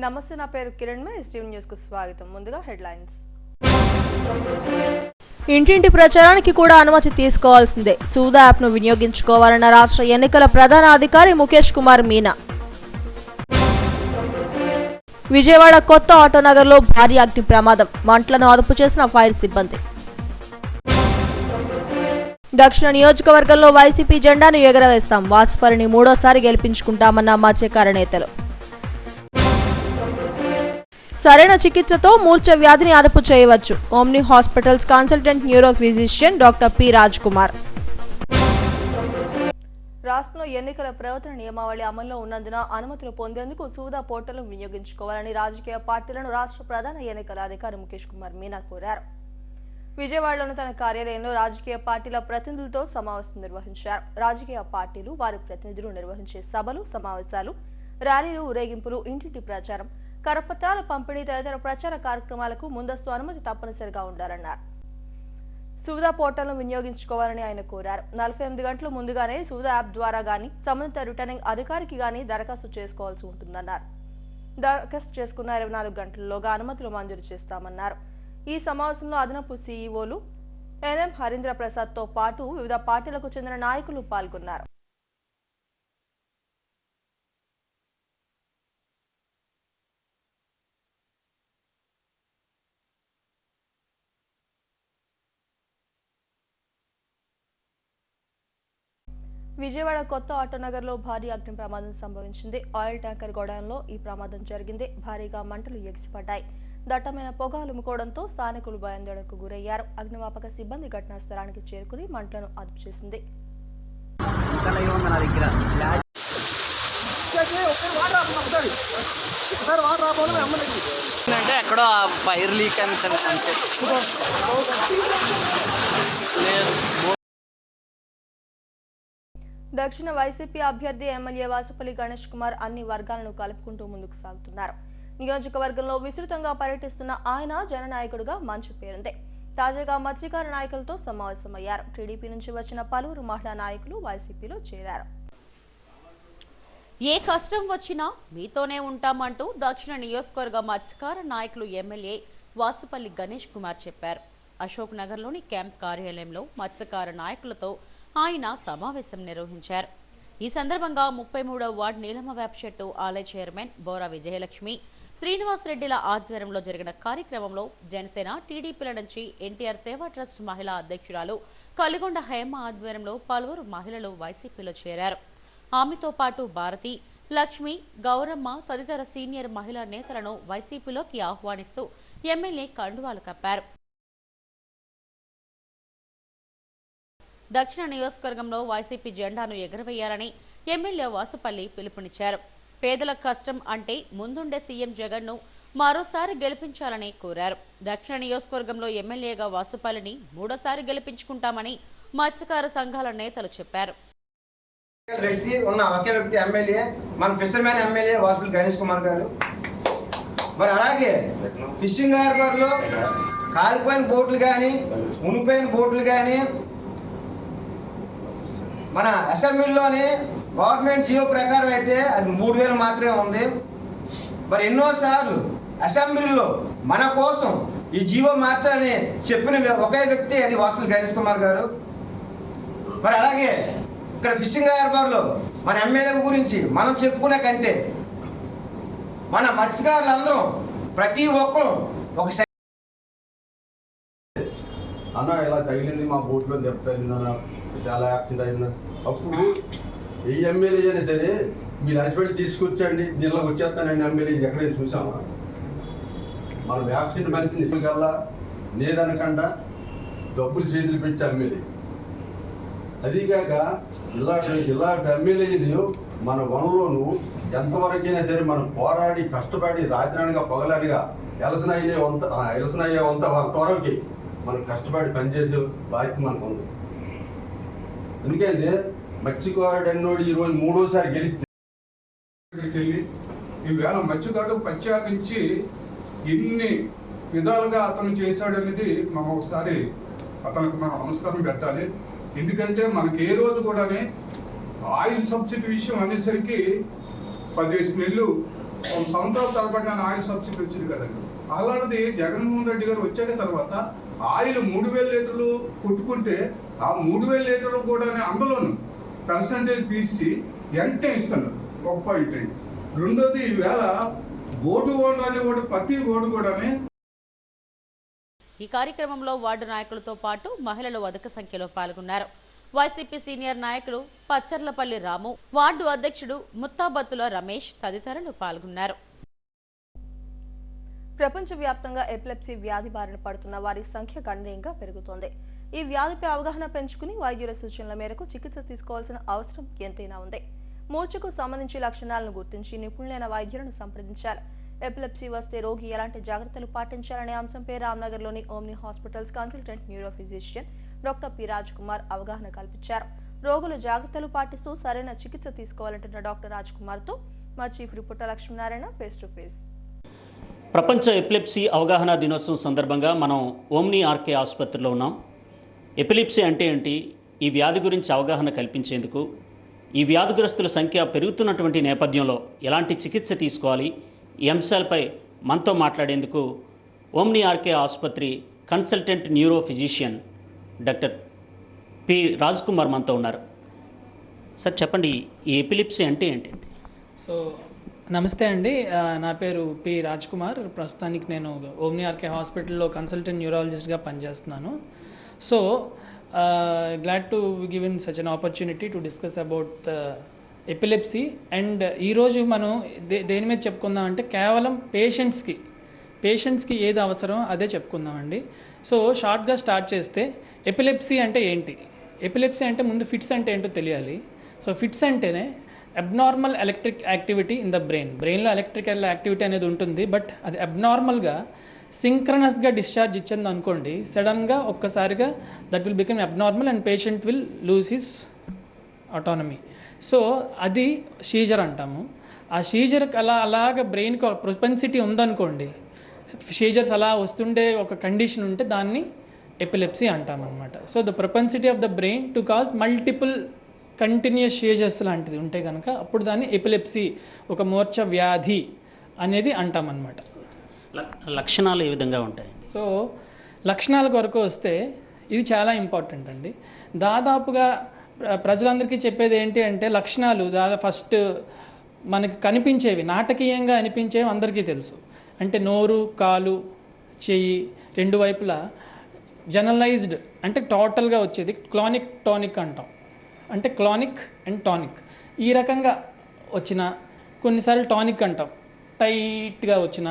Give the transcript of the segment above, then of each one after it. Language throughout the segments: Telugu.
నమస్తే, నా పేరు కిరణ్. ఎస్టీవీ న్యూస్ కు స్వాగతం. ముందుగా హెడ్లైన్స్. ఇంటింటి ప్రచారానికి కూడా అనుమతి తీసుకోవాల్సిందే. సూదా యాప్ ను వినియోగించుకోవాలన్న రాష్ట్ర ఎన్నికల ప్రధాన అధికారి ముఖేష్ కుమార్ మీనా. విజయవాడ కొత్త ఆటోనగర్ లో భారీ అగ్ని ప్రమాదం, మంటలను అదుపు చేసిన ఫైర్ సిబ్బంది. దక్షిణ నియోజకవర్గంలో వైసీపీ జెండాను ఎగరవేస్తాం, వాసుపల్లిని మూడోసారి గెలిపించుకుంటామన్న మత్స్యకార నేతలు. సరైన చికిత్సతో మూర్ఛ వ్యాధిని అదుపు చేయవచ్చు. Omni hospitals consultant neuro physician doctor P Raj Kumar. రాష్ట్రంలో ఎన్నికల ప్రవర్తన నియమావళి అమల్లో ఉన్నందున అనుమతులు పొందేందుకు సూదా పోర్టల్ను వినియోగించుకోవాలని రాజకీయ పార్టీలను రాష్ట్ర ప్రధాన ఎన్నికల అధికారి ముఖేష్ కుమార్ మీనా కోరారు. విజయవాడలోని తన కార్యాలయంలో రాజకీయ పార్టీల ప్రతినిధులతో సమావేశం నిర్వహించారు. రాజకీయ పార్టీలు వారి ప్రతినిధులు నిర్వహించే సభలు, సమావేశాలు, ర్యాలీలు, ఊరేగింపులు, ఇంటింటి ప్రచారం, కరపత్రాల పంపిణీ తదితర ప్రచార కార్యక్రమాలకు ముందస్తు అనుమతి తప్పనిసరిగా ఉండాలన్నారు. సూదా పోర్టల్ను వినియోగించుకోవాలని ఆయన కోరారు. 48 గంటలు ముందుగానే సూదా యాప్ ద్వారా గానీ సంబంధిత రిటర్నింగ్ అధికారికి గానీ దరఖాస్తు చేసుకోవాల్సి ఉంటుందన్నారు. దరఖాస్తు చేసుకున్న 24 గంటల్లోగా అనుమతులు మంజూరు చేస్తామన్నారు. ఈ సమావేశంలో అదనపు సీఈఓలు ఎన్ఎం హరీంద్ర ప్రసాద్ తో పాటు వివిధ పార్టీలకు చెందిన నాయకులు పాల్గొన్నారు. విజయవాడ కొత్త ఆటోనగర్ లో భారీ అగ్ని ప్రమాదం సంభవించింది. ఆయిల్ ట్యాంకర్ గోడౌన్లో ఈ ప్రమాదం జరిగింది. భారీగా మంటలు ఎగిసిపడ్డాయి. దట్టమైన పొగ అలుముకోవడంతో స్థానికులు భయాందోళనకు గురయ్యారు. అగ్నిమాపక సిబ్బంది ఘటనా స్థలానికి చేరుకుని మంటలను అదుపు చేసింది. దక్షిణ వైసీపీ అభ్యర్థి ఎమ్మెల్యే వాసుపల్లి గణేష్ కుమార్ అన్ని వర్గాలను కలుపుకుంటూ ముందుకు సాగుతున్నారు. నియోజకవర్గంలో విస్తృతంగా పర్యటిస్తున్న ఆయన జననాయకుడిగా మంచి పేరుంది. తాజాగా మత్స్యకార నాయకులతో సమావేశమయ్యారు. టీడీపీ నుంచి వచ్చిన పలువురు మహిళా నాయకులు వైసీపీలో చేరారు. ఏ కష్టం వచ్చినా మీతోనే ఉంటామంటూ దక్షిణ నియోజకవర్గ మత్స్యకార నాయకులు ఎమ్మెల్యే వాసుపల్లి గణేష్ కుమార్ చెప్పారు. అశోక్ నగర్లోని క్యాంప్ కార్యాలయంలో మత్స్యకార నాయకులతో ఆయన సమావేశం నిర్వహించారు. ఈ సందర్భంగా 33వ వార్డు నీలమ్మ వేప చెట్టు ఆలయ చైర్మన్ బోరా విజయలక్ష్మి, శ్రీనివాస్ రెడ్డిల ఆధ్వర్యంలో జరిగిన కార్యక్రమంలో జనసేన, టీడీపీల నుంచి ఎన్టీఆర్ సేవా ట్రస్ట్ మహిళా అధ్యక్షురాలు కలిగొండ హేమ ఆధ్వర్యంలో పలువురు మహిళలు వైసీపీలో చేరారు. ఆమెతో పాటు భారతి, లక్ష్మి, గౌరమ్మ తదితర సీనియర్ మహిళా నేతలను వైసీపీలోకి ఆహ్వానిస్తూ ఎమ్మెల్యే కండువాలు కప్పారు. దక్షిణ నియోజకవర్గంలో వైసీపీ జెండాను ఎగరవేయాలని ఎమ్మెల్యే వాసుపల్లి పిలుపునిచ్చారు. పేదల కష్టం అంటే ముందుండే సీఎం జగన్ ను మరోసారి గెలిపించాలని కోరారు. దక్షిణ నియోజకవర్గంలో ఎమ్మెల్యేగా వాసుపల్లిని మూడోసారి గెలిపించుకుంటామని మత్స్యకార సంఘాల నేతలు చెప్పారు. ఫిషింగ్ హార్బర్ లో కాలిపోయిన బోట్లు కానీ, మునిపోయిన బోట్లు కానీ, మన అసెంబ్లీలోని గవర్నమెంట్ జియో ప్రకారం అయితే అది 3000 మాత్రమే ఉంది. మరి ఎన్నోసార్లు అసెంబ్లీలో మన కోసం ఈ జియో మార్చాలని చెప్పిన ఒకే వ్యక్తి అది వాసుపల్లి గణేష్ కుమార్ గారు. మరి అలాగే ఇక్కడ ఫిషింగ్ హార్బర్లో మన ఎమ్మెల్యే గురించి మనం చెప్పుకునే కంటే మన మత్స్యకారులందరూ ప్రతి ఒక్కరు ఒక అన్న ఇలా తగిలింది, మా బోట్లో దెబ్బ తగిలిందన్న, చాలా యాక్సిడెంట్ అయింది. అప్పుడు ఏ ఎమ్మెల్యే అయినా సరే మీరు హాస్పిటల్ తీసుకొచ్చండి, నీళ్ళకి వచ్చేస్తానండి ఎమ్మెల్యే ఎక్కడైనా చూసామా? మనం యాక్సిడెంట్ మనిషిని కల్లా లేదనకుండా డబ్బులు చేతులు పెట్టి ఎమ్మెల్యే. అదీకాక ఇలాంటి ఎమ్మెల్యేని మన వనంలోనూ ఎంతవరకైనా సరే మనం పోరాడి కష్టపడి రాత్రానిగా పొగలానిగా ఎలసిన అయ్యే అంతవరకు మనం కష్టపడి పనిచేసే బాధ్యత మనకు ఉంది. ఎందుకంటే మత్స్యకారుడు అన్నోడు ఈరోజు మూడోసారి గెలిస్తే ఈవేళ మత్స్యకారుడు ప్రత్యేకించి ఎన్ని విధాలుగా అతను చేశాడనేది మనం ఒకసారి అతనికి మనం నమస్కారం పెట్టాలి. ఎందుకంటే మనకి ఏ రోజు కూడా ఆయిల్ సబ్సిడీ విషయం అనేసరికి 10 నెలలు సంవత్సరాల తరబడిన ఆయిల్ సబ్సిడీ వచ్చింది కదండి. అలాంటిది జగన్మోహన్ రెడ్డి గారు వచ్చాక తర్వాత ఆయిల్ 3,000 లీటర్లు కొట్టుకుంటే ఆ 3,000 లీటర్లు కూడా అందులోను పర్సంటేజ్ తీసి వెంటనే ఇస్తున్నారు. ఒక పాయింట్ అండి. రెండోది ఈవేళ బోటు ఓనర్ అని కూడా ప్రతి ఓటు కూడా ఈ కార్యక్రమంలో వార్డు నాయకులతో పాటు మహిళలు అధిక సంఖ్యలో పాల్గొన్నారు. వైసీపీ సీనియర్ నాయకులు పచ్చర్లపల్లి రాము, వార్డు అధ్యక్షుడు ముత్తాబత్తుల రమేష్ తదితరులు పాల్గొన్నారు. ప్రపంచవ్యాప్తంగా ఎపిలెప్సీ వ్యాధి బారిన పడుతున్న వారి సంఖ్య గణనీయంగా పెరుగుతోంది. ఈ వ్యాధిపై అవగాహన పెంచుకుని వైద్యుల సూచనల మేరకు చికిత్స తీసుకోవాల్సిన అవసరం ఎంతైనా ఉంది. మూర్ఛకు సంబంధించి లక్షణాలను గుర్తించి నిపుణులైన వైద్యులను సంప్రదించాలి. ఎపిలెప్సీ వస్తే రోగి ఎలాంటి జాగ్రత్తలు పాటించాలనే అంశంపై రామ్నగర్లోని Omni hospitals consultant neuro physician doctor P Raj Kumar అవగాహన కల్పించారు. రోగులు జాగ్రత్తలు పాటిస్తూ సరైన చికిత్స తీసుకోవాలంటున్న డాక్టర్ రాజ్ కుమార్తో మా chief reporter Lakshminarayana face to face. ప్రపంచ ఎపిలెప్సీ అవగాహన దినోత్సవం సందర్భంగా మనం ఓమ్ని ఆర్కే ఆసుపత్రిలో ఉన్నాం. ఎపిలెప్సీ అంటే ఏంటి, ఈ వ్యాధి గురించి అవగాహన కల్పించేందుకు, ఈ వ్యాధిగ్రస్తుల సంఖ్య పెరుగుతున్నటువంటి నేపథ్యంలో ఎలాంటి చికిత్స తీసుకోవాలి, ఈ అంశాలపై మనతో మాట్లాడేందుకు ఓమ్ని ఆర్కే ఆసుపత్రి consultant neuro physician doctor P Raj Kumar మనతో ఉన్నారు. సార్ చెప్పండి, ఈ ఎపిలెప్సీ అంటే ఏంటండి? సో నమస్తే అండి, నా పేరు పి రాజ్ కుమార్. ప్రస్తుతానికి నేను ఓమ్ని ఆర్కే హాస్పిటల్లో కన్సల్టెంట్ న్యూరాలజిస్ట్గా పనిచేస్తున్నాను. So glad to given such an opportunity to discuss about epilepsy. And ఈరోజు మనం దేని మీద చెప్పుకుందాం అంటే కేవలం పేషెంట్స్కి ఏది అవసరం అదే చెప్పుకుందామండి. సో షార్ట్గా స్టార్ట్ చేస్తే ఎపిలెప్సీ అంటే ఏంటి? ఎపిలెప్సీ అంటే ముందు ఫిట్స్ అంటే ఏంటో తెలియాలి. సో ఫిట్స్ అంటేనే abnormal electric activity in the బ్రెయిన్లో ఎలక్ట్రికల్ యాక్టివిటీ అనేది ఉంటుంది. బట్ అది అబ్నార్మల్గా సింక్రనస్గా డిశ్చార్జ్ ఇచ్చింది అనుకోండి, సడన్గా ఒక్కసారిగా that will become abnormal and patient will lose his autonomy. So అది సీజర్ అంటాము. ఆ సీజర్కి అలాగ బ్రెయిన్కి ఒక ప్రొపెన్సిటీ ఉందనుకోండి, సీజర్స్ అలా వస్తుండే ఒక కండిషన్ ఉంటే దాన్ని ఎపిలెప్సీ అంటామన్నమాట. So the propensity of the brain to cause multiple continuous seizures లాంటిది ఉంటే కనుక అప్పుడు దాన్ని ఎపిలెప్సీ, ఒక మూర్ఛ వ్యాధి అనేది అంటామన్నమాట. లక్షణాలు ఏ విధంగా ఉంటాయి? సో లక్షణాల కొరకు వస్తే ఇది చాలా ఇంపార్టెంట్ అండి. దాదాపుగా ప్రజలందరికీ చెప్పేది ఏంటి అంటే లక్షణాలు ఫస్ట్ మనకి కనిపించేవి, నాటకీయంగా అనిపించేవి అందరికీ తెలుసు. అంటే నోరు, కాలు, చెయ్యి రెండు వైపులా జనరలైజ్డ్ అంటే టోటల్గా వచ్చేది క్లానిక్ టానిక్ అంటాం. అంటే క్లానిక్ అండ్ టానిక్ ఈ రకంగా వచ్చిన, కొన్నిసార్లు టానిక్ అంటాం, టైట్గా వచ్చిన,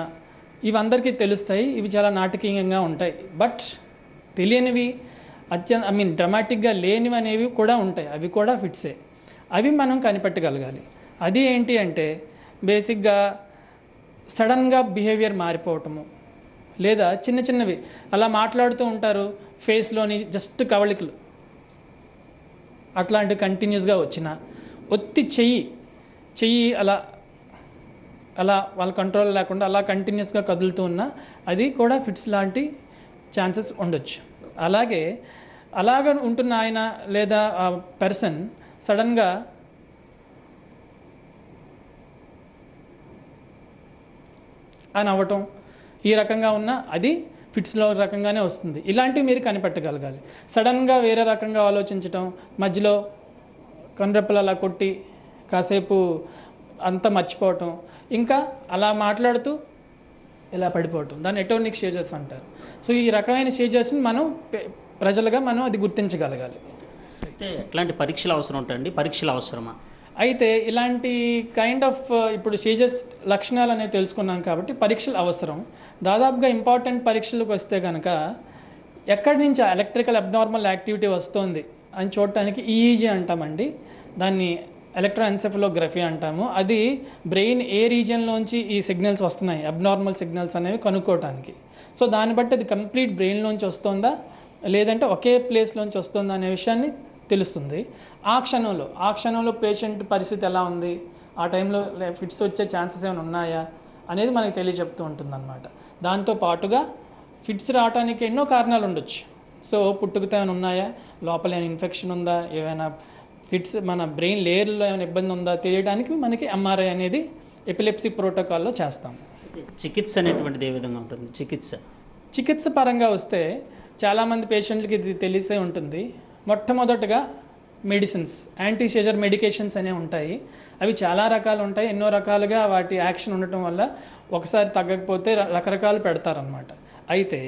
ఇవి అందరికీ తెలుస్తాయి. ఇవి చాలా నాటకీయంగా ఉంటాయి. బట్ తెలియనివి డ్రమాటిక్గా లేనివి అనేవి కూడా ఉంటాయి. అవి కూడా ఫిట్సే. అవి మనం కనిపెట్టగలగాలి. అది ఏంటి అంటే బేసిక్గా సడన్గా బిహేవియర్ మారిపోవటము, లేదా చిన్న చిన్నవి అలా మాట్లాడుతూ ఉంటారు, ఫేస్లోని జస్ట్ కవళికలు అట్లాంటివి కంటిన్యూస్గా వచ్చిన, ఒత్తి చెయ్యి అలా వాళ్ళ కంట్రోల్ లేకుండా అలా కంటిన్యూస్గా కదులుతూ ఉన్నా అది కూడా ఫిట్స్ లాంటి ఛాన్సెస్ ఉండొచ్చు. అలాగ ఉంటున్న ఆయన లేదా పర్సన్ సడన్గా అని అవ్వటం, ఈ రకంగా ఉన్న అది ఫిట్స్లో రకంగానే వస్తుంది. ఇలాంటివి మీరు కనిపెట్టగలగాలి. సడన్గా వేరే రకంగా ఆలోచించటం, మధ్యలో కనురెప్పలు అలా కొట్టి కాసేపు అంతా మర్చిపోవటం, ఇంకా అలా మాట్లాడుతూ ఇలా పడిపోవటం, దాన్ని ఎటోనిక్ సీజర్స్ అంటారు. సో ఈ రకమైన సీజర్స్ని మనం ప్రజలుగా మనం అది గుర్తించగలగాలి. అయితే ఎట్లాంటి పరీక్షలు అవసరం ఉంటాయండి? పరీక్షలు అవసరమా? అయితే ఇలాంటి కైండ్ ఆఫ్ ఇప్పుడు సీజర్స్ లక్షణాలు అనేవి తెలుసుకున్నాం కాబట్టి పరీక్షలు అవసరం. దాదాపుగా ఇంపార్టెంట్ పరీక్షలకు వస్తే కనుక ఎక్కడి నుంచి ఎలక్ట్రికల్ అబ్నార్మల్ యాక్టివిటీ వస్తుంది అని చూడటానికి ఈఈజీ అంటామండి. దాన్ని ఎలక్ట్రోఎన్సెఫలోగ్రఫీ అంటాము. అది బ్రెయిన్ ఏ రీజియన్లోంచి ఈ సిగ్నల్స్ వస్తున్నాయి, అబ్నార్మల్ సిగ్నల్స్ అనేవి కనుక్కోవటానికి. సో దాన్ని బట్టి అది కంప్లీట్ బ్రెయిన్లోంచి వస్తుందా లేదంటే ఒకే ప్లేస్లోంచి వస్తుందా అనే విషయాన్ని తెలుస్తుంది. ఆ క్షణంలో పేషెంట్ పరిస్థితి ఎలా ఉంది, ఆ టైంలో ఫిట్స్ వచ్చే ఛాన్సెస్ ఏమైనా ఉన్నాయా అనేది మనకి తెలియచెప్తూ ఉంటుందన్నమాట. దాంతో పాటుగా ఫిట్స్ రావడానికి ఎన్నో కారణాలు ఉండొచ్చు. సో పుట్టుకతో ఏమైనా ఉన్నాయా, లోపల ఏమైనా ఇన్ఫెక్షన్ ఉందా, ఏమైనా ఫిట్స్ మన బ్రెయిన్ లేయర్లో ఏమైనా ఇబ్బంది ఉందా తెలియడానికి మనకి ఎంఆర్ఐ అనేది ఎపిలెప్సీ ప్రోటోకాల్లో చేస్తాం. చికిత్స అనేటువంటిది ఏ విధంగా ఉంటుంది? చికిత్స పరంగా వస్తే చాలామంది పేషెంట్లకి ఇది తెలిసే ఉంటుంది. మొట్టమొదటగా మెడిసిన్స్, యాంటీ సీజర్ మెడికేషన్స్ అనేవి ఉంటాయి. అవి చాలా రకాలు ఉంటాయి. ఎన్నో రకాలుగా వాటి యాక్షన్ ఉండటం వల్ల ఒకసారి తగ్గకపోతే రకరకాలు పెడతారనమాట. అయితే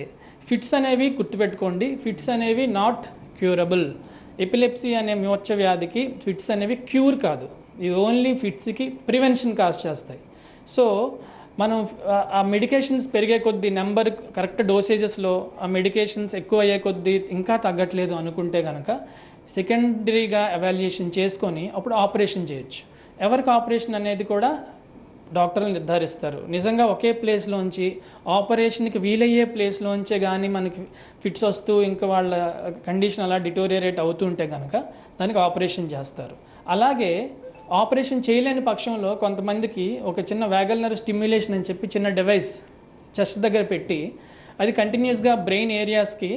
ఫిట్స్ అనేవి గుర్తుపెట్టుకోండి, ఫిట్స్ అనేవి నాట్ క్యూరబుల్. ఎపిలెప్సీ అనే మూర్ఛ వ్యాధికి ఫిట్స్ అనేవి క్యూర్ కాదు, ఇది ఓన్లీ ఫిట్స్కి ప్రివెన్షన్ కాజ్ చేస్తాయి. సో మనం ఆ మెడికేషన్స్ పెరిగే కొద్దీ నెంబర్ కరెక్ట్ డోసేజెస్లో ఆ మెడికేషన్స్ ఎక్కువ అయ్యే కొద్దీ ఇంకా తగ్గట్లేదు అనుకుంటే కనుక సెకండరీగా ఎవాల్యుయేషన్ చేసుకొని అప్పుడు ఆపరేషన్ చేయొచ్చు. ఎవరికి ఆపరేషన్ అనేది కూడా డాక్టర్లు నిర్ధారిస్తారు. నిజంగా ఒకే ప్లేస్లోంచి ఆపరేషన్కి వీలయ్యే ప్లేస్లోంచే కానీ మనకి ఫిట్స్ వస్తూ ఇంకా వాళ్ళ కండిషన్ అలా డిటోరియేట్ అవుతుంటే కనుక దానికి ఆపరేషన్ చేస్తారు. అలాగే ఆపరేషన్ చేయలేని పక్షంలో కొంతమందికి ఒక చిన్న వ్యాగల్ నర్వ్ స్టిమ్యులేషన్ అని చెప్పి చిన్న డివైస్ చెస్ట్ దగ్గర పెట్టి అది కంటిన్యూస్గా బ్రెయిన్ ఏరియాస్కి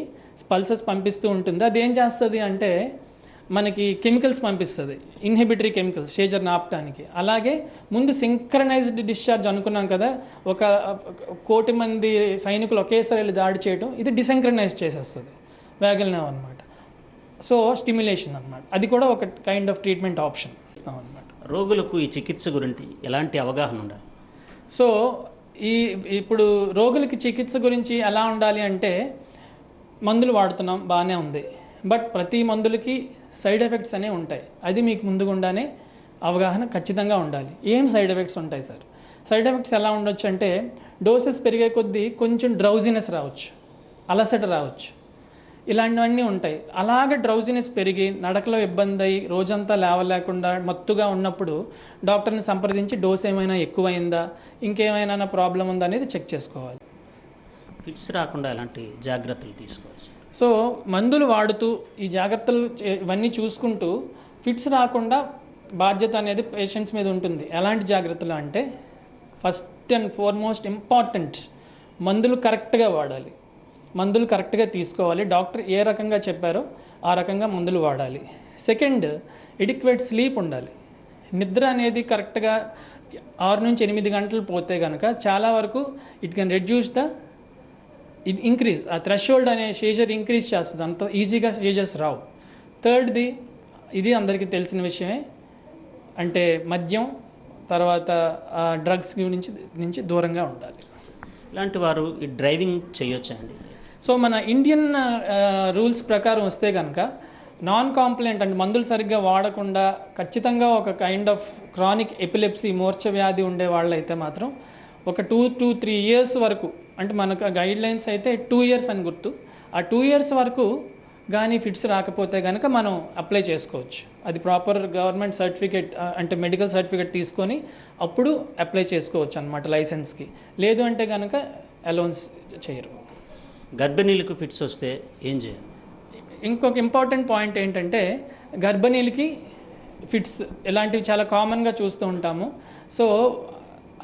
పల్సెస్ పంపిస్తూ ఉంటుంది. అది ఏం చేస్తుంది అంటే మనకి కెమికల్స్ పంపిస్తుంది, ఇన్హిబిటరీ కెమికల్స్ సీజర్ని ఆపటానికి. అలాగే ముందు సింక్రనైజ్డ్ డిశ్చార్జ్ అనుకున్నాం కదా, 1,000,000 మంది సైనికులు ఒకేసారి వెళ్ళి దాడి చేయడం, ఇది డిసింక్రనైజ్ చేసేస్తుంది వ్యాగల్ నర్వ్ అనమాట. సో స్టిమ్యులేషన్ అనమాట, అది కూడా ఒక కైండ్ ఆఫ్ ట్రీట్మెంట్ ఆప్షన్ ఇస్తాం అనమాట. రోగులకు ఈ చికిత్స గురించి ఎలాంటి అవగాహన ఉండాలి? సో ఇప్పుడు రోగులకి చికిత్స గురించి ఎలా ఉండాలి అంటే, మందులు వాడుతున్నాం బాగానే ఉంది, బట్ ప్రతి మందులకి సైడ్ ఎఫెక్ట్స్ అనేవి ఉంటాయి. అది మీకు ముందుగుండానే అవగాహన ఖచ్చితంగా ఉండాలి. ఏం సైడ్ ఎఫెక్ట్స్ ఉంటాయి సార్? సైడ్ ఎఫెక్ట్స్ ఎలా ఉండొచ్చు అంటే, డోసెస్ పెరిగే కొద్దీ కొంచెం డ్రౌజినెస్ రావచ్చు, అలసట రావచ్చు, ఇలాంటివన్నీ ఉంటాయి. అలాగే డ్రౌజినెస్ పెరిగి నడకలో ఇబ్బంది అయ్యి రోజంతా లేవలేకుండా మత్తుగా ఉన్నప్పుడు డాక్టర్ని సంప్రదించి డోస్ ఏమైనా ఎక్కువైందా, ఇంకేమైనా ప్రాబ్లం ఉందా అనేది చెక్ చేసుకోవాలి. ఫిట్స్ రాకుండా ఎలాంటి జాగ్రత్తలు తీసుకోవాలి? సో మందులు వాడుతూ ఈ జాగ్రత్తలు ఇవన్నీ చూసుకుంటూ ఫిట్స్ రాకుండా బాధ్యత అనేది పేషెంట్స్ మీద ఉంటుంది. ఎలాంటి జాగ్రత్తలు అంటే, ఫస్ట్ అండ్ ఫార్మోస్ట్ ఇంపార్టెంట్, మందులు కరెక్ట్గా వాడాలి, మందులు కరెక్ట్గా తీసుకోవాలి. డాక్టర్ ఏ రకంగా చెప్పారో ఆ రకంగా మందులు వాడాలి. సెకండ్, ఎడిక్వేట్ స్లీప్ ఉండాలి. నిద్ర అనేది కరెక్ట్గా 6 నుంచి 8 గంటలు పోతే కనుక చాలా వరకు it can reduce the increase, ఆ థ్రెషోల్డ్ అనే సీజర్ ఇంక్రీజ్ చేస్తుంది, అంత ఈజీగా సీజర్స్ రావు. థర్డ్ది, ఇది అందరికీ తెలిసిన విషయమే, అంటే మద్యం తర్వాత డ్రగ్స్ నుంచి దూరంగా ఉండాలి. ఇలాంటి వారు ఈ డ్రైవింగ్ చేయొచ్చా అండి? సో మన ఇండియన్ రూల్స్ ప్రకారం వస్తే కనుక నాన్ కాంప్లైంట్ అంటే మందులు సరిగ్గా వాడకుండా ఖచ్చితంగా ఒక కైండ్ ఆఫ్ క్రానిక్ ఎపిలెప్సీ మూర్ఛ వ్యాధి ఉండే వాళ్ళు అయితే మాత్రం ఒక 2 to 3 years వరకు, అంటే మనకు గైడ్ లైన్స్ అయితే 2 years అని గుర్తు, ఆ 2 years వరకు కానీ ఫిట్స్ రాకపోతే కనుక మనం అప్లై చేసుకోవచ్చు. అది ప్రాపర్ గవర్నమెంట్ సర్టిఫికేట్ అంటే మెడికల్ సర్టిఫికేట్ తీసుకొని అప్పుడు అప్లై చేసుకోవచ్చు అన్నమాట లైసెన్స్కి. లేదు అంటే కనుక అలౌన్స్ చేయరు. గర్భిణీలకు ఫిట్స్ వస్తే ఏం చేయాలి? ఇంకొక ఇంపార్టెంట్ పాయింట్ ఏంటంటే, గర్భిణీలకి ఫిట్స్ ఇలాంటివి చాలా కామన్గా చూస్తూ ఉంటాము. సో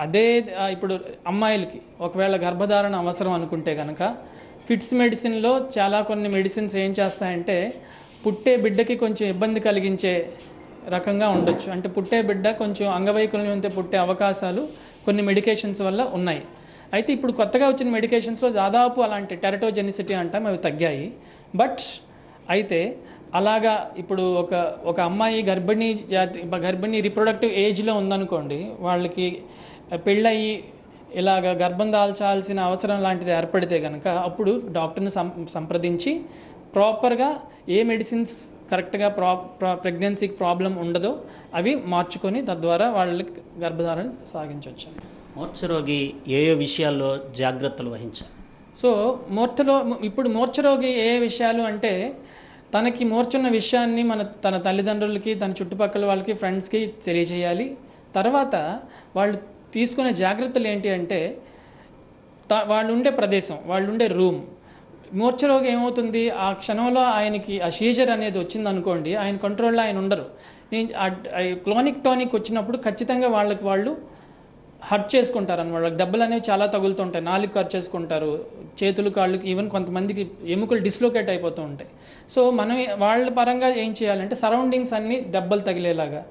అదే ఇప్పుడు అమ్మాయిలకి ఒకవేళ గర్భధారణ అవసరం అనుకుంటే కనుక ఫిట్స్ మెడిసిన్లో కొన్ని మెడిసిన్స్ ఏం చేస్తాయంటే పుట్టే బిడ్డకి కొంచెం ఇబ్బంది కలిగించే రకంగా ఉండొచ్చు. అంటే పుట్టే బిడ్డ కొంచెం అంగవైకల్యంతో పుట్టే అవకాశాలు కొన్ని మెడికేషన్స్ వల్ల ఉన్నాయి. అయితే ఇప్పుడు కొత్తగా వచ్చిన మెడికేషన్స్లో దాదాపు అలాంటి టెరటోజెనిసిటీ అంటాం, అవి తగ్గాయి. బట్ అయితే అలాగా ఇప్పుడు ఒక అమ్మాయి గర్భిణీ రిప్రొడక్టివ్ ఏజ్లో ఉందనుకోండి, వాళ్ళకి పెళ్ళయి ఇలాగ గర్భం దాల్చాల్సిన అవసరం లాంటిది ఏర్పడితే కనుక అప్పుడు డాక్టర్ని సంప్రదించి ప్రాపర్గా ఏ మెడిసిన్స్ కరెక్ట్గా ప్రెగ్నెన్సీకి ప్రాబ్లం ఉండదో అవి మార్చుకొని తద్వారా వాళ్ళకి గర్భధారణ సాగించవచ్చు. మూర్ఛరోగి ఏ విషయాల్లో జాగ్రత్తలు వహించాలి? సో ఇప్పుడు మూర్ఛరోగి ఏ విషయాలు అంటే, తనకి మూర్ఛున్న విషయాన్ని తన తల్లిదండ్రులకి, తన చుట్టుపక్కల వాళ్ళకి, ఫ్రెండ్స్కి తెలియజేయాలి. తర్వాత వాళ్ళు తీసుకునే జాగ్రత్తలు ఏంటి అంటే, వాళ్ళు ఉండే ప్రదేశం, వాళ్ళు ఉండే రూమ్. మూర్ఛరోగి ఏమవుతుంది, ఆ క్షణంలో ఆయనకి ఆ సీజర్ అనేది వచ్చిందనుకోండి, ఆయన కంట్రోల్లో ఆయన ఉండరు. క్లోనిక్ టానిక్ వచ్చినప్పుడు ఖచ్చితంగా వాళ్ళు హర్ట్ చేసుకుంటారు అనమాట. వాళ్ళకి దెబ్బలు అనేవి చాలా తగులుతుంటాయి, నాలుగు కట్ చేసుకుంటారు, చేతులు కాళ్ళకి, ఈవెన్ కొంతమందికి ఎముకలు డిస్లోకేట్ అయిపోతూ ఉంటాయి. సో మనం వాళ్ళ పరంగా ఏం చేయాలంటే సరౌండింగ్స్ అన్నీ దెబ్బలు తగిలేలాగా,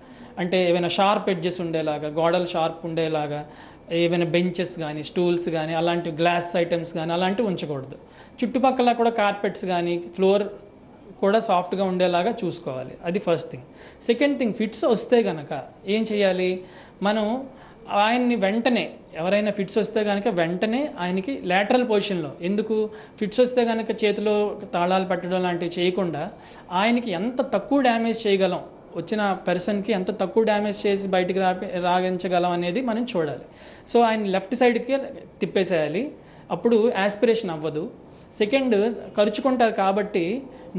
అంటే ఏమైనా షార్ప్ ఎడ్జెస్ ఉండేలాగా, గోడలు షార్ప్ ఉండేలాగా, ఏమైనా బెంచెస్ కానీ స్టూల్స్ కానీ అలాంటి గ్లాస్ ఐటమ్స్ కానీ అలాంటివి ఉంచకూడదు. చుట్టుపక్కల కూడా కార్పెట్స్ కానీ ఫ్లోర్ కూడా సాఫ్ట్గా ఉండేలాగా చూసుకోవాలి. అది first thing. Second thing, fits వస్తే కనుక ఏం చేయాలి, మనం ఆయన్ని వెంటనే, ఎవరైనా ఫిట్స్ వస్తే కనుక వెంటనే ఆయనకి లాటరల్ పొజిషన్లో, ఎందుకు ఫిట్స్ వస్తే కనుక చేతిలో తాళాలు పెట్టడం లాంటివి చేయకుండా ఆయనకి ఎంత తక్కువ డ్యామేజ్ చేయగలం, వచ్చిన పర్సన్కి ఎంత తక్కువ డ్యామేజ్ చేసి బయటికి రాగించగలం అనేది మనం చూడాలి. సో ఆయన లెఫ్ట్ సైడ్కి తిప్పేసేయాలి, అప్పుడు యాస్పిరేషన్ అవ్వదు. సెకండ్, ఖర్చుకుంటారు కాబట్టి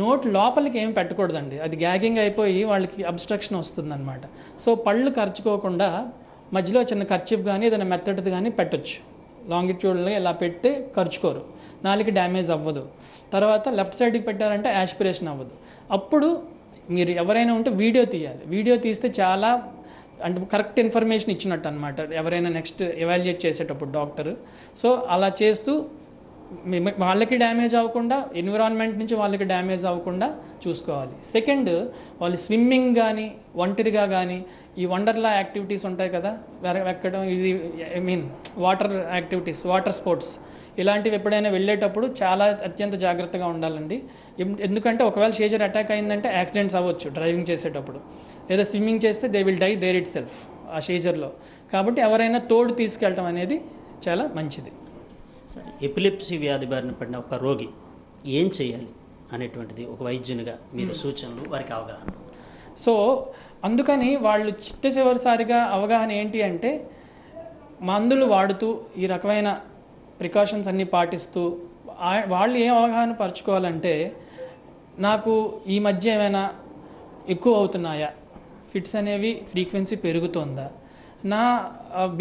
నోట్ లోపలికి ఏమి పెట్టకూడదండి, అది గ్యాగింగ్ అయిపోయి వాళ్ళకి అబ్స్ట్రక్షన్ వస్తుందన్నమాట. సో పళ్ళు ఖర్చుకోకుండా మధ్యలో చిన్న కర్చీఫ్ కానీ ఏదైనా మెత్తడిది కానీ పెట్టొచ్చు, లాంగిట్యూడ్లో ఇలా పెట్టి ఖర్చుకోరు, నాలుగు డ్యామేజ్ అవ్వదు. తర్వాత లెఫ్ట్ సైడ్కి పెట్టారంటే యాస్పిరేషన్ అవ్వదు. అప్పుడు మీరు ఎవరైనా ఉంటే వీడియో తీయాలి, వీడియో తీస్తే చాలా అంటే కరెక్ట్ ఇన్ఫర్మేషన్ ఇచ్చినట్టు అనమాట ఎవరైనా నెక్స్ట్ ఎవాల్యుయేట్ చేసేటప్పుడు డాక్టర్. సో అలా చేస్తూ వాళ్ళకి డ్యామేజ్ అవ్వకుండా, ఎన్విరాన్మెంట్ నుంచి వాళ్ళకి డ్యామేజ్ అవ్వకుండా చూసుకోవాలి. సెకండ్, వాళ్ళు స్విమ్మింగ్ కానీ ఒంటరిగా కానీ ఈ వండర్లా యాక్టివిటీస్ ఉంటాయి కదా, ఎక్కడం, ఇది I mean water activities, water sports, ఇలాంటివి ఎప్పుడైనా వెళ్ళేటప్పుడు చాలా అత్యంత జాగ్రత్తగా ఉండాలండి. ఎందుకంటే ఒకవేళ షేజర్ అటాక్ అయిందంటే యాక్సిడెంట్స్ అవ్వచ్చు డ్రైవింగ్ చేసేటప్పుడు, లేదా స్విమ్మింగ్ చేస్తే they will die there itself ఆ షేజర్లో. కాబట్టి ఎవరైనా తోడు తీసుకెళ్ళటం అనేది చాలా మంచిది. సరే, ఎపిలిప్సీ వ్యాధి బారిన పడిన ఒక రోగి ఏం చేయాలి అనేటువంటిది ఒక వైద్యునిగా మీరు సూచనలు, వారికి అవగాహన. సో అందుకని వాళ్ళు చివరిసారిగా అవగాహన ఏంటి అంటే, మందులు వాడుతూ ఈ రకమైన ప్రికాషన్స్ అన్నీ పాటిస్తూ వాళ్ళు ఏం అవగాహన పరచుకోవాలంటే, నాకు ఈ మధ్య ఏమైనా ఎక్కువ అవుతున్నాయా, ఫిట్స్ అనేవి ఫ్రీక్వెన్సీ పెరుగుతుందా, నా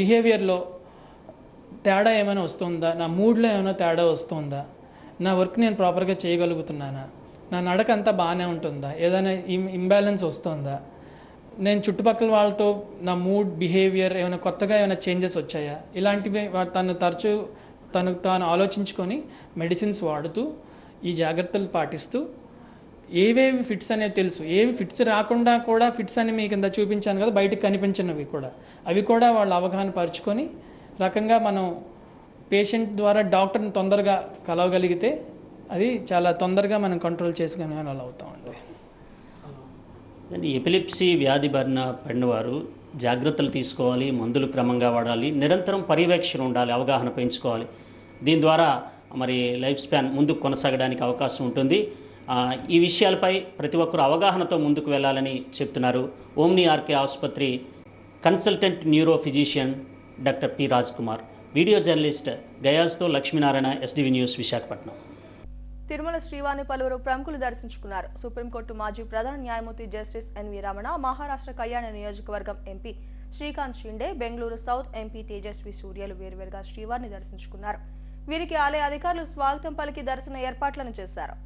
బిహేవియర్లో తేడా ఏమైనా వస్తుందా, నా మూడ్లో ఏమైనా తేడా వస్తుందా, నా వర్క్ నేను ప్రాపర్గా చేయగలుగుతున్నానా, నా నడక అంతా బాగానే ఉంటుందా, ఏదైనా ఇంబ్యాలెన్స్ వస్తుందా, నేను చుట్టుపక్కల వాళ్ళతో నా మూడ్ బిహేవియర్ ఏమైనా కొత్తగా ఏమైనా చేంజెస్ వచ్చాయా, ఇలాంటివి తరచూ తాను ఆలోచించుకొని మెడిసిన్స్ వాడుతూ ఈ జాగ్రత్తలు పాటిస్తూ, ఏవేవి ఫిట్స్ అనేవి తెలుసు, ఏవి ఫిట్స్ రాకుండా కూడా ఫిట్స్ అని మీకు కింద చూపించాను కదా, బయటకు కనిపించినవి కూడా, అవి కూడా వాళ్ళు అవగాహన పరుచుకొని రకంగా మనం పేషెంట్ ద్వారా డాక్టర్ని తొందరగా కలవగలిగితే అది చాలా తొందరగా మనం కంట్రోల్ చేసుకునే వాళ్ళు అవుతామండి. ఎపిలిప్సీ వ్యాధి బారిన పడిన వారు జాగ్రత్తలు తీసుకోవాలి, మందులు క్రమంగా వాడాలి, నిరంతరం పర్యవేక్షణ ఉండాలి, అవగాహన పెంచుకోవాలి. దీని ద్వారా మరి లైఫ్ స్పాన్ ముందుకు కొనసాగడానికి అవకాశం ఉంటుంది. ఈ విషయాలపై ప్రతి ఒక్కరూ అవగాహనతో ముందుకు వెళ్ళాలని చెప్తున్నారు ఓమ్ని ఆర్కే ఆసుపత్రి consultant neuro physician doctor P Raj Kumar. Video journalist గయాజ్తో లక్ష్మీనారాయణ, ఎస్డివి న్యూస్, విశాఖపట్నం. తిరుమల శ్రీవారిని పలువురు ప్రముఖులు దర్శించుకున్నారు. సుప్రీంకోర్టు మాజీ ప్రధాన న్యాయమూర్తి జస్టిస్ ఎన్వి రమణ, మహారాష్ట్ర కళ్యాణ నియోజకవర్గం MP Srikanth Shinde, Bengaluru south MP Tejasvi సూర్యలు వేర్వేరుగా శ్రీవారిని దర్శించుకున్నారు. వీరికి ఆలయ అధికారులు స్వాగతం పలికి దర్శన ఏర్పాట్లను చేశారు.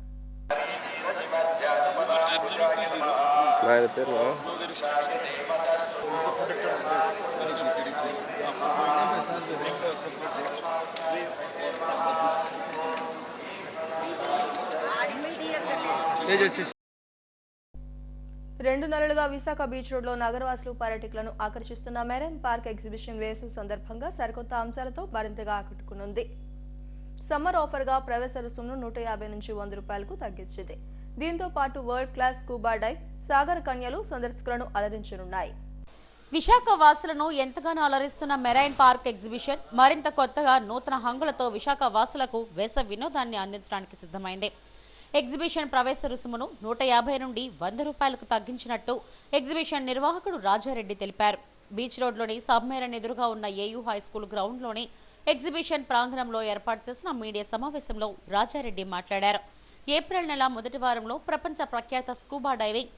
రెండు నెలలుగా విశాఖ బీచ్ రోడ్ లో నగరవాసులు పర్యాటకులను ఆకర్షిస్తున్న మెరైన్ పార్క్ ఎగ్జిబిషన్ వేసవి సందర్భంగా సరికొత్త అంశాలతో మరింతగా ఆకట్టుకునుంది. సమ్మర్ ఆఫర్ గా ప్రవేశ రుసుమును 150 నుంచి 100 రూపాయలకు తగ్గించింది. దీంతో పాటు వరల్డ్ క్లాస్ స్కూబా డైవ్, సాగర్ కన్యలు సందర్శకులను అలరించనున్నాయి. విశాఖ వాసులను ఎంతగానో అలరిస్తున్న మెరైన్ పార్క్ ఎగ్జిబిషన్ మరింత కొత్తగా నూతన హంగులతో విశాఖ వాసులకు వేసవి వినోదాన్ని అందించడానికి సిద్ధమైంది. ఎగ్జిబిషన్ ప్రవేశ రుసుమును 150 నుండి 100 రూపాయలకు తగ్గించినట్టు ఎగ్జిబిషన్ నిర్వాహకుడు రాజారెడ్డి తెలిపారు. బీచ్ రోడ్లోని సబ్మెరైన్ ఎదురుగా ఉన్న ఏయూ హై స్కూల్ గ్రౌండ్లోని ఎగ్జిబిషన్ ప్రాంగణంలో ఏర్పాటు చేసిన మీడియా సమావేశంలో రాజారెడ్డి మాట్లాడారు. ఏప్రిల్ నెల మొదటి వారంలో ప్రపంచ ప్రఖ్యాత స్కూబా డైవింగ్,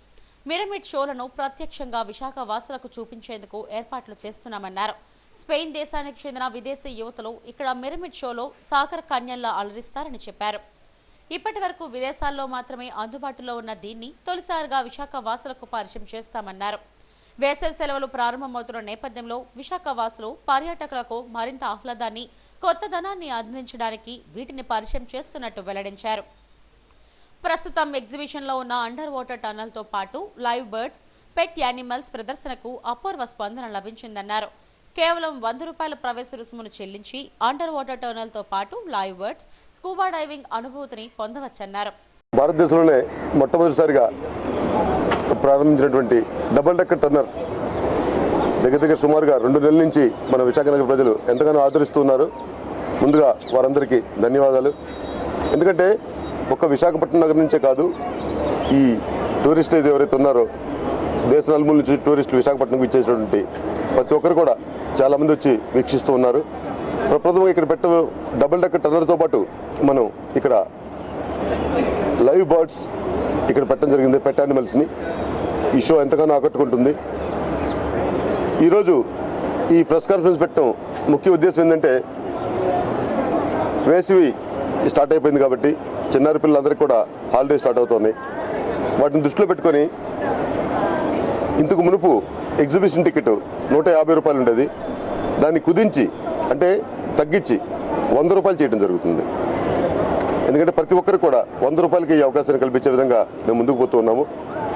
మిరమిడ్ షోలను ప్రత్యక్షంగా విశాఖ వాసులకు చూపించేందుకు ఏర్పాట్లు చేస్తున్నామన్నారు. స్పెయిన్ దేశానికి చెందిన విదేశీ యువతలు ఇక్కడ మిరమిడ్ షోలో సాగర్ కన్యల్లా అలరిస్తారని చెప్పారు. ఇప్పటి వరకు విదేశాల్లో మాత్రమే అందుబాటులో ఉన్న దీన్ని తొలిసారిగా విశాఖ వాసులకు పరిచయం చేస్తామన్నారు. వేసవి సెలవులు ప్రారంభమవుతున్న నేపథ్యంలో విశాఖ వాసులు పర్యాటకులకు మరింత ఆహ్లాదాన్ని కొత్తదనాన్ని అందించడానికి వీటిని పరిచయం చేస్తున్నట్టు వెల్లడించారు. ప్రస్తుతం ఎగ్జిబిషన్లో ఉన్న అండర్ వాటర్ టన్నల్తో పాటు లైవ్ బర్డ్స్, పెట్ యానిమల్స్ ప్రదర్శనకు అపూర్వ స్పందన లభించిందన్నారు. కేవలం ₹100 ప్రవేశ రుసుమును చెల్లించి అండర్ వాటర్ టన్నల్తో పాటు లైవ్ బర్డ్స్, స్కూబా డైవింగ్ అనుభూతిని పొందవచ్చన్నారు. భారతదేశంలోనే మొట్టమొదటిసారిగా ప్రారంభించినటువంటి డబుల్ డెక్కర్ టన్నర్ దగ్గర సుమారుగా 2 నెలల నుంచి మన విశాఖనగర ప్రజలు ఎంతగానో ఆదరిస్తున్నారు. ముందుగా వారందరికీ ధన్యవాదాలు. ఎందుకంటే ఒక్క విశాఖపట్నం నగరం నుంచే కాదు, ఈ టూరిస్టులు ఎవరైతే ఉన్నారో దేశ నలుమూల నుంచి టూరిస్టులు విశాఖపట్నంకి ఇచ్చేసినటువంటి ప్రతి ఒక్కరు కూడా చాలామంది వచ్చి వీక్షిస్తూ ఉన్నారు. ప్రప్రథమంగా ఇక్కడ డబుల్ డెక్కర్ టన్నర్తో పాటు మనం ఇక్కడ లైవ్ బర్డ్స్ ఇక్కడ పెట్టడం జరిగింది, పెట్ యానిమల్స్ని. ఈ షో ఎంతగానో ఆకట్టుకుంటుంది. ఈరోజు ఈ ప్రెస్ కాన్ఫరెన్స్ పెట్టడం ముఖ్య ఉద్దేశం ఏంటంటే, వేసవి స్టార్ట్ అయిపోయింది కాబట్టి చిన్నారి పిల్లలందరికీ కూడా హాలిడే స్టార్ట్ అవుతున్నాయి. వాటిని దృష్టిలో పెట్టుకొని ఇంతకు మునుపు ఎగ్జిబిషన్ టికెట్ ₹150 ఉండేది. దాన్ని కుదించి అంటే తగ్గించి ₹100 చేయడం జరుగుతుంది. ఎందుకంటే ప్రతి ఒక్కరు కూడా ₹100కి ఈ అవకాశాన్ని కల్పించే విధంగా మేము ముందుకు పోతూ ఉన్నాము.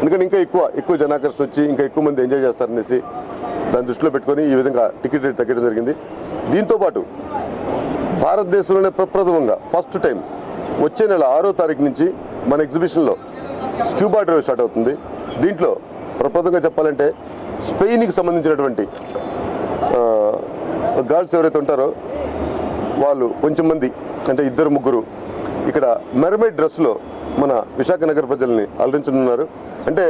ఎందుకంటే ఇంకా ఎక్కువ జనాకర్షణ వచ్చి ఇంకా ఎక్కువ మంది ఎంజాయ్ చేస్తారనేసి దాన్ని దృష్టిలో పెట్టుకొని ఈ విధంగా టికెట్ రేట్ తగ్గడం జరిగింది. దీంతోపాటు భారతదేశంలోనే ప్రప్రథమంగా ఫస్ట్ టైం వచ్చే నెల 6వ తారీఖు నుంచి మన ఎగ్జిబిషన్లో స్క్యూబా డ్రైవ్ స్టార్ట్ అవుతుంది. దీంట్లో ప్రప్రథమంగా చెప్పాలంటే స్పెయిన్కి సంబంధించినటువంటి గర్ల్స్ ఎవరైతే ఉంటారో వాళ్ళు కొంచెం మంది అంటే 2-3 ఇక్కడ మెర్మైడ్ డ్రెస్లో మన విశాఖ నగర ప్రజల్ని అలరించనున్నారు. అంటే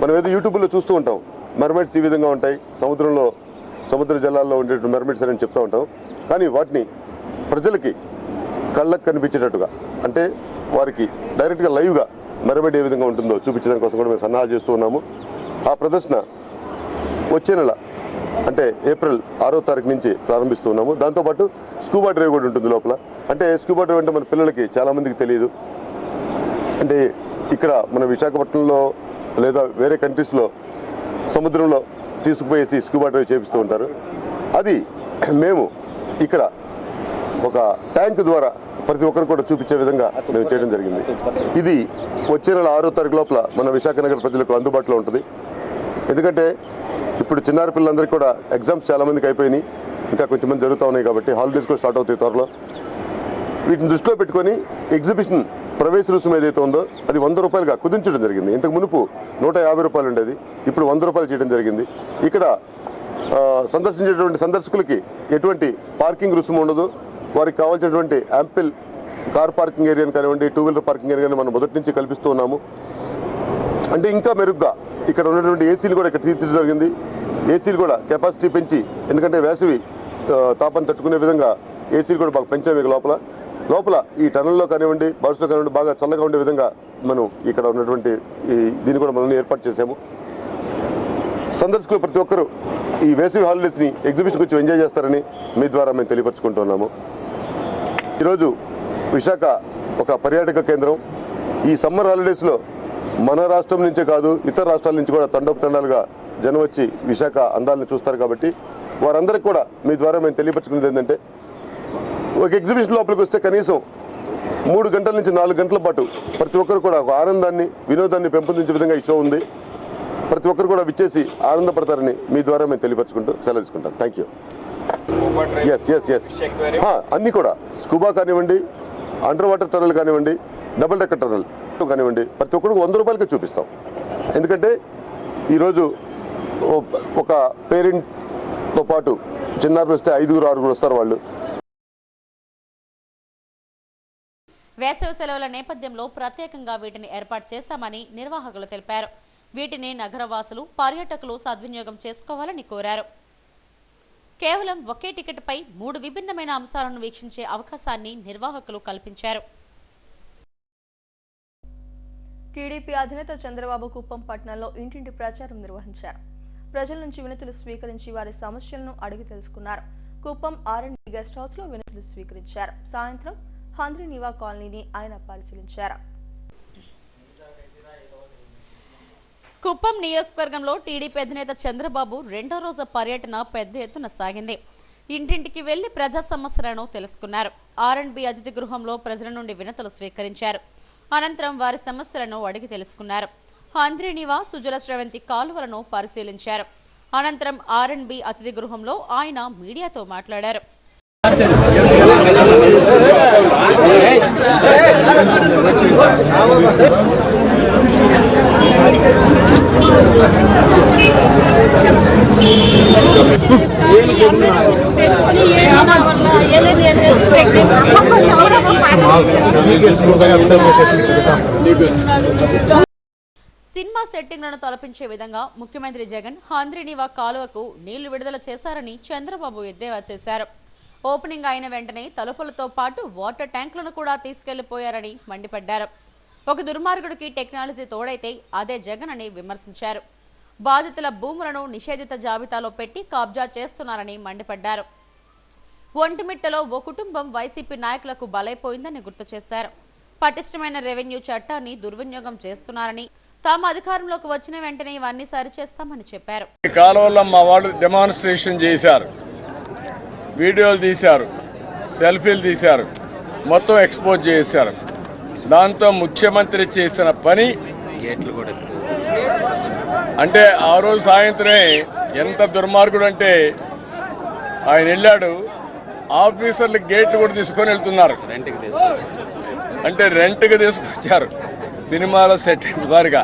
మనం ఏదో యూట్యూబ్లో చూస్తూ ఉంటాం, మెర్మైడ్స్ ఈ విధంగా ఉంటాయి, సముద్ర జలాల్లో ఉండే మెర్మైడ్స్ అని చెప్తూ ఉంటాం. కానీ వాటిని ప్రజలకి కళ్ళకు కనిపించేటట్టుగా అంటే వారికి డైరెక్ట్గా లైవ్గా మెర్మైడ్ ఏ విధంగా ఉంటుందో చూపించడానికి కోసం కూడా మేము సన్నాహాలు చేస్తూ ఉన్నాము. ఆ ప్రదర్శన వచ్చే నెల అంటే ఏప్రిల్ 6వ తారీఖు నుంచి ప్రారంభిస్తూ ఉన్నాము. దాంతోపాటు స్కూబా డ్రైవ్ కూడా ఉంటుంది లోపల. అంటే స్కూబా డ్రైవ్ అంటే మన పిల్లలకి చాలామందికి తెలియదు. అంటే ఇక్కడ మన విశాఖపట్నంలో లేదా వేరే కంట్రీస్లో సముద్రంలో తీసుకుపోయేసి స్కూబా డ్రైవ్ చేపిస్తూ ఉంటారు. అది మేము ఇక్కడ ఒక ట్యాంక్ ద్వారా ప్రతి ఒక్కరు కూడా చూపించే విధంగా మేము చేయడం జరిగింది. ఇది వచ్చే నెల 6వ తారీఖు లోపల మన విశాఖ నగర ప్రజలకు అందుబాటులో ఉంటుంది. ఎందుకంటే ఇప్పుడు చిన్నారి పిల్లలందరికీ కూడా ఎగ్జామ్స్ చాలామందికి అయిపోయినాయి, ఇంకా కొంచెం మంది జరుగుతూ ఉన్నాయి కాబట్టి హాలిడేస్ కూడా స్టార్ట్ అవుతాయి త్వరలో. వీటిని దృష్టిలో పెట్టుకొని ఎగ్జిబిషన్ ప్రవేశ రుసుము ఏదైతే ఉందో అది ₹100గా కుదించడం జరిగింది. ఇంతకు మునుపు ₹150 ఉండేది, ఇప్పుడు ₹100 చేయడం జరిగింది. ఇక్కడ సందర్శించేటువంటి సందర్శకులకి ఎటువంటి పార్కింగ్ రుసుము ఉండదు. వారికి కావాల్సినటువంటి యాంపిల్ కార్ పార్కింగ్ ఏరియాని కానివ్వండి, 2 వీలర్ పార్కింగ్ ఏరియాని మనం మొదటి నుంచి కల్పిస్తూ ఉన్నాము. అంటే ఇంకా మెరుగ్గా ఇక్కడ ఉన్నటువంటి ఏసీలు కూడా ఇక్కడ తీర్చడం జరిగింది. ఏసీలు కూడా కెపాసిటీ పెంచి, ఎందుకంటే వేసవి తాపాన్ని తట్టుకునే విధంగా ఏసీలు కూడా బాగా పెంచాము. లోపల ఈ టనల్లో కానివ్వండి, బస్సులో కానివ్వండి బాగా చల్లగా ఉండే విధంగా మనం ఇక్కడ ఉన్నటువంటి దీన్ని కూడా మనం ఏర్పాటు చేశాము. సందర్శకులు ప్రతి ఒక్కరూ ఈ వేసవి హాలిడేస్ని ఎగ్జిబిషన్కి వచ్చి ఎంజాయ్ చేస్తారని మీ ద్వారా మేము తెలియపరుచుకుంటున్నాము. ఈరోజు విశాఖ ఒక పర్యాటక కేంద్రం. ఈ సమ్మర్ హాలిడేస్లో మన రాష్ట్రం నుంచే కాదు ఇతర రాష్ట్రాల నుంచి కూడా తండాలుగా జనం వచ్చి విశాఖ అందాలను చూస్తారు. కాబట్టి వారందరికీ కూడా మీ ద్వారా మేము తెలియపరుచుకునేది ఏంటంటే, ఒక ఎగ్జిబిషన్ లోపలికి వస్తే కనీసం 3 గంటల నుంచి 4 గంటల పాటు ప్రతి ఒక్కరు కూడా ఒక ఆనందాన్ని, వినోదాన్ని పెంపొందించే విధంగా ఈ షో ఉంది. ప్రతి ఒక్కరు కూడా విచ్చేసి ఆనందపడతారని మీ ద్వారా మేము తెలియపరుచుకుంటూ సెలవు తీసుకుంటాం. Thank you. ఎస్ అన్నీ కూడా స్కూబా కానివ్వండి, అండర్ వాటర్ టనల్ కానివ్వండి, డబుల్ డెక్కర్ టనల్ కానివ్వండి, ప్రతి ఒక్కరికి ₹100కే చూపిస్తాం. ఎందుకంటే ఈరోజు ఒక పేరెంట్తో పాటు చిన్నారులు వస్తే 5-6 వస్తారు వాళ్ళు. వేసవి సెలవుల నేపథ్యంలో ప్రత్యేకంగా వీటిని ఏర్పాటు చేశామని నిర్వాహకులు తెలిపారు. వీటిని నగరవాసులు, పర్యాటకులు సద్వినియోగం చేసుకోవాలని కోరారు. కేవలం ఒకే టికెట్పై 3 విభిన్నమైన అంశాలను వీక్షించే అవకాశాన్ని నిర్వాహకులు కల్పించారు. టీడీపీ అధినేత చంద్రబాబు కుప్పం పట్టణంలో ఇంటింటి ప్రచారం నిర్వహించారు. ప్రజల నుంచి వినతులు స్వీకరించి వారి సమస్యలను అడిగి తెలుసుకున్నారు. కుప్పం R&D గెస్ట్ హౌస్ లో వినతులు స్వీకరించారు. సాయంత్రం హంద్రీనివా కాలనీని ఆయన పరిశీలించారు. కుప్పం నియోజకవర్గంలో టీడీపీ అధినేత చంద్రబాబు రెండో రోజు పర్యటన పెద్ద ఎత్తున సాగింది. ఇంటింటికి వెళ్లి ప్రజా సమస్యలను తెలుసుకున్నారు. R&B అతిథి గృహంలో ప్రజల నుండి వినతులు స్వీకరించారు. అనంతరం వారి సమస్యలను అడిగి తెలుసుకున్నారు. హంద్రీనివా సుజల స్రవంతి కాలువలను పరిశీలించారు. అనంతరం R&B అతిథి గృహంలో ఆయన మీడియాతో మాట్లాడారు. సినిమా సెట్టింగ్లను తలపించే విధంగా ముఖ్యమంత్రి జగన్ హంద్రీనివా కాలువకు నీళ్లు విడుదల చేశారని చంద్రబాబు ఎద్దేవా చేశారు. ఓపెనింగ్ అయిన వెంటనే తలుపులతో పాటు వాటర్ ట్యాంకులను కూడా తీసుకెళ్లిపోయారని మండిపడ్డారు. ఒక దుర్మార్గుడికి టెక్నాలజీ తోడైతే అదే జగన్ అని విమర్శించారు. బాధితుల భూములను నిషేధిత జాబితాలో పెట్టి కబ్జా చేస్తున్నారని మండిపడ్డారు. ఒంటిమిట్టలో ఓ కుటుంబం వైసీపీ నాయకులకు బలైపోయిందని గుర్తు చేశారు. పటిష్టమైన రెవెన్యూ చట్టాన్ని దుర్వినియోగం చేస్తున్నారని, తాము అధికారంలోకి వచ్చిన వెంటనే ఇవన్నీ సరిచేస్తామని చెప్పారు. ఈ కాలంలో మా వాళ్ళు డెమాన్స్ట్రేషన్ చేశారు, వీడియోలు తీశారు, సెల్ఫీలు తీశారు, మొత్తం ఎక్స్పోజ్ చేశారు. దాంతో ముఖ్యమంత్రి చేసిన పని అంటే ఆ రోజు సాయంత్రమే ఎంత దుర్మార్గుడు అంటే ఆయన వెళ్ళాడు, ఆఫీసర్లు గేట్లు కూడా తీసుకొని వెళ్తున్నారు. అంటే రెంట్కి తీసుకొచ్చారు సినిమాలో సెట్టింగ్స్ వారిగా.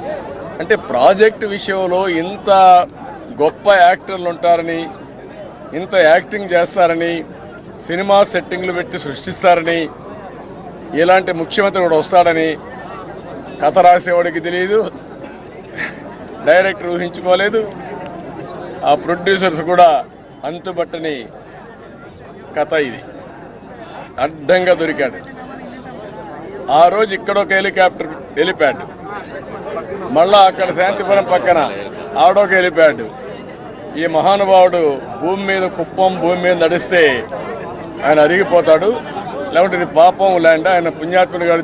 అంటే ప్రాజెక్టు విషయంలో ఇంత గొప్ప యాక్టర్లు ఉంటారని, ఇంత యాక్టింగ్ చేస్తారని, సినిమా సెట్టింగ్లు పెట్టి సృష్టిస్తారని, ఇలాంటి ముఖ్యమంత్రి కూడా వస్తాడని కథ రాసేవాడికి తెలియదు, డైరెక్టర్ ఊహించుకోలేదు, ఆ ప్రొడ్యూసర్స్ కూడా అంతుబట్టని కథ ఇది. అడ్డంగా దొరికాడు. ఆ రోజు ఇక్కడ ఒక హెలిప్యాడ్, మళ్ళా అక్కడ శాంతిపురం పక్కన ఆడొక హెలిప్యాడ్. ఈ మహానుభావుడు భూమి మీద, కుప్పం భూమి మీద నడిస్తే ఆయన అరిగిపోతాడు. లేకుంటే ఇది పాపం ల్యాండ్, ఆయన పుణ్యాత్ముడు గారు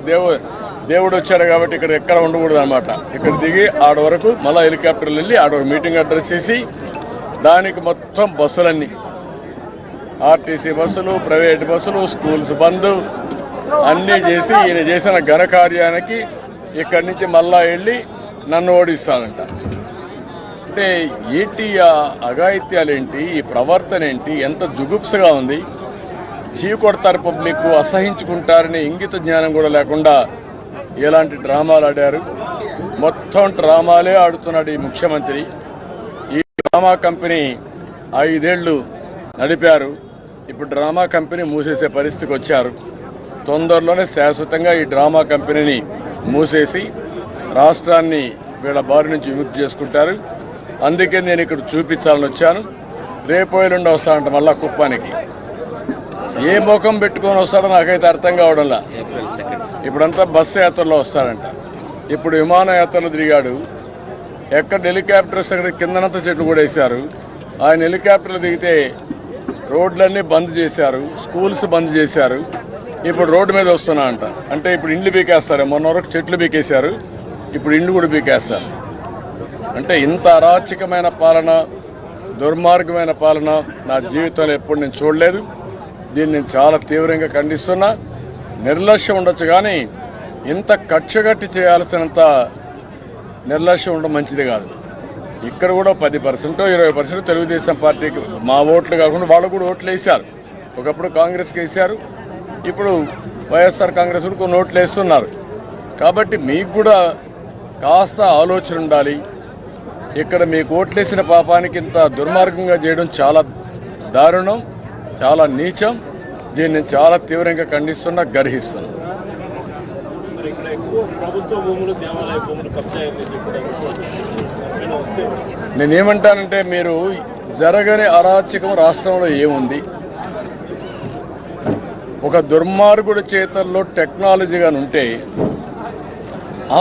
దేవుడు వచ్చాడు కాబట్టి ఇక్కడ ఎక్కడ ఉండకూడదు అనమాట. ఇక్కడ దిగి ఆడ వరకు మళ్ళీ హెలికాప్టర్లు వెళ్ళి ఆడ మీటింగ్ అడ్రస్ చేసి దానికి మొత్తం బస్సులన్నీ, ఆర్టీసీ బస్సులు, ప్రైవేట్ బస్సులు, స్కూల్స్ బంద్ అన్నీ చేసి ఈయన చేసిన ఘనకార్యానికి ఇక్కడి నుంచి మళ్ళా వెళ్ళి నన్ను ఓడిస్తానంట. అంటే ఏంటి ఆ అఘాయిత్యాలేంటి, ఈ ప్రవర్తన ఏంటి, ఎంత జుగుప్సగా ఉంది. చీకొడతారు పబ్లిక్, అసహించుకుంటారని ఇంగిత జ్ఞానం కూడా లేకుండా ఎలాంటి డ్రామాలు ఆడారు. మొత్తం డ్రామాలే ఆడుతున్నాడు ఈ ముఖ్యమంత్రి. ఈ డ్రామా కంపెనీ 5 ఏళ్ళు నడిపారు. ఇప్పుడు డ్రామా కంపెనీ మూసేసే పరిస్థితికి వచ్చారు. తొందరలోనే శాశ్వతంగా ఈ డ్రామా కంపెనీని మూసేసి రాష్ట్రాన్ని వీళ్ళ బారి నుంచి విముక్తి చేసుకుంటారు. అందుకే నేను ఇక్కడ చూపించాలని వచ్చాను. రేపు ఎల్లుండి వస్తానంట మళ్ళా కుప్పానికి. ఏ ముఖం పెట్టుకొని వస్తాడో నాకైతే అర్థం కావడంలా. ఇప్పుడంతా బస్సు యాత్రలో వస్తాడంట, ఇప్పుడు విమానయాత్రలు తిరిగాడు. ఎక్కడ హెలికాప్టర్స్ అక్కడ కిందనంతా చెట్లు కూడా వేశారు. ఆయన హెలికాప్టర్లు దిగితే రోడ్లన్నీ బంద్ చేశారు, స్కూల్స్ బంద్ చేశారు. ఇప్పుడు రోడ్డు మీద వస్తున్నా అంట. అంటే ఇప్పుడు ఇండ్లు బీకేస్తారు. మొన్న వరకు చెట్లు బీకేశారు, ఇప్పుడు ఇండ్లు కూడా బీకేస్తారు. అంటే ఇంత అరాచకమైన పాలన, దుర్మార్గమైన పాలన నా జీవితంలో ఎప్పుడు నేను చూడలేదు. దీన్ని నేను చాలా తీవ్రంగా ఖండిస్తున్నా. నిర్లక్ష్యం ఉండొచ్చు కానీ ఇంత కక్షగట్టి చేయాల్సినంత నిర్లక్ష్యం ఉండడం మంచిది కాదు. ఇక్కడ కూడా 10% 20% తెలుగుదేశం పార్టీకి మా ఓట్లు కాకుండా వాళ్ళు కూడా ఓట్లు వేశారు. ఒకప్పుడు కాంగ్రెస్కి వేశారు, ఇప్పుడు వైఎస్ఆర్ కాంగ్రెస్ కూడా కొన్ని ఓట్లు వేస్తున్నారు. కాబట్టి మీకు కూడా కాస్త ఆలోచన ఉండాలి. ఇక్కడ మీకు ఓట్లేసిన పాపానికి ఇంత దుర్మార్గంగా చేయడం చాలా దారుణం, చాలా నీచం. దీన్ని చాలా తీవ్రంగా ఖండిస్తున్నా, గర్హిస్తున్నా. నేనేమంటానంటే, మీరు జరగని అరాచకం రాష్ట్రంలో ఏముంది? ఒక దుర్మార్గుడి చేతల్లో టెక్నాలజీగా ఉంటే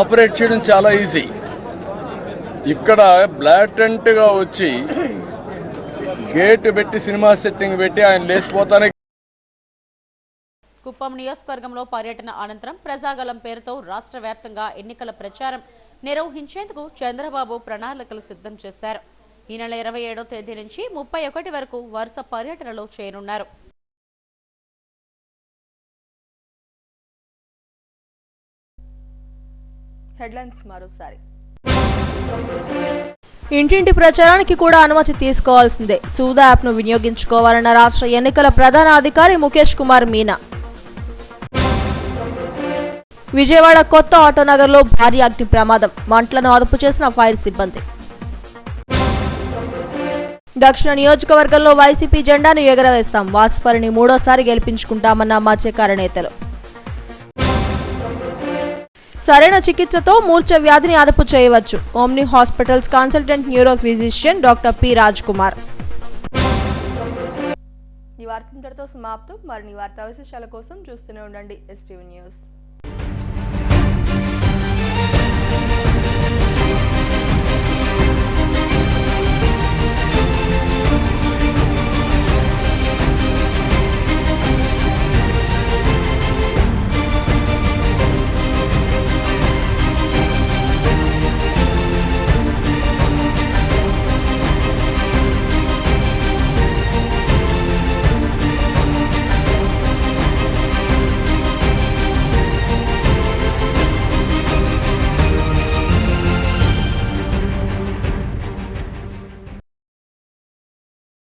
ఆపరేట్ చేయడం చాలా ఈజీ. ఇక్కడ బ్లాటెంట్గా వచ్చి గేట్ పెట్టి సినిమా సెట్టింగ్ పెట్టి ఆయన లేచిపోతానే. కుప్పం నియోజకవర్గంలో పర్యటన అనంతరం ప్రజాగలం పేరుతో రాష్ట్ర వ్యాప్తంగా ఎన్నికల ప్రచారం నిర్వహించేందుకు చంద్రబాబు ప్రణాళికలు సిద్ధం చేశారు. ఈ నెల 27వ తేదీ నుంచి 31 వరకు వరుస పర్యటనలో చేరున్నారు. హెడ్లైన్స్ మరోసారి. ఇంటింటి ప్రచారానికి కూడా అనుమతి తీసుకోవాల్సిందే. సూదా యాప్ను వినియోగించుకోవాలన్న రాష్ట్ర ఎన్నికల ప్రధాన అధికారి ముఖేష్ కుమార్ మీనా. విజయవాడ కొత్త ఆటోనగర్లో భారీ అగ్ని ప్రమాదం, మంటలను అదుపు చేసిన ఫైర్ సిబ్బంది. దక్షిణ నియోజకవర్గంలో వైసీపీ జెండాను ఎగరవేస్తాం, వాసుపల్లిని 3వ సారి గెలిపించుకుంటామన్న మత్స్యకార నేతలు. సరైన చికిత్సతో మూర్ఛ వ్యాధిని అదుపు చేయవచ్చు. Omni hospitals consultant neuro physician doctor P Raj Kumar. ఈ వార్త ఇంతటితో సమాప్తం. మరిన్ని వార్తా విశేషాల కోసం చూస్తూనే ఉండండి STV న్యూస్.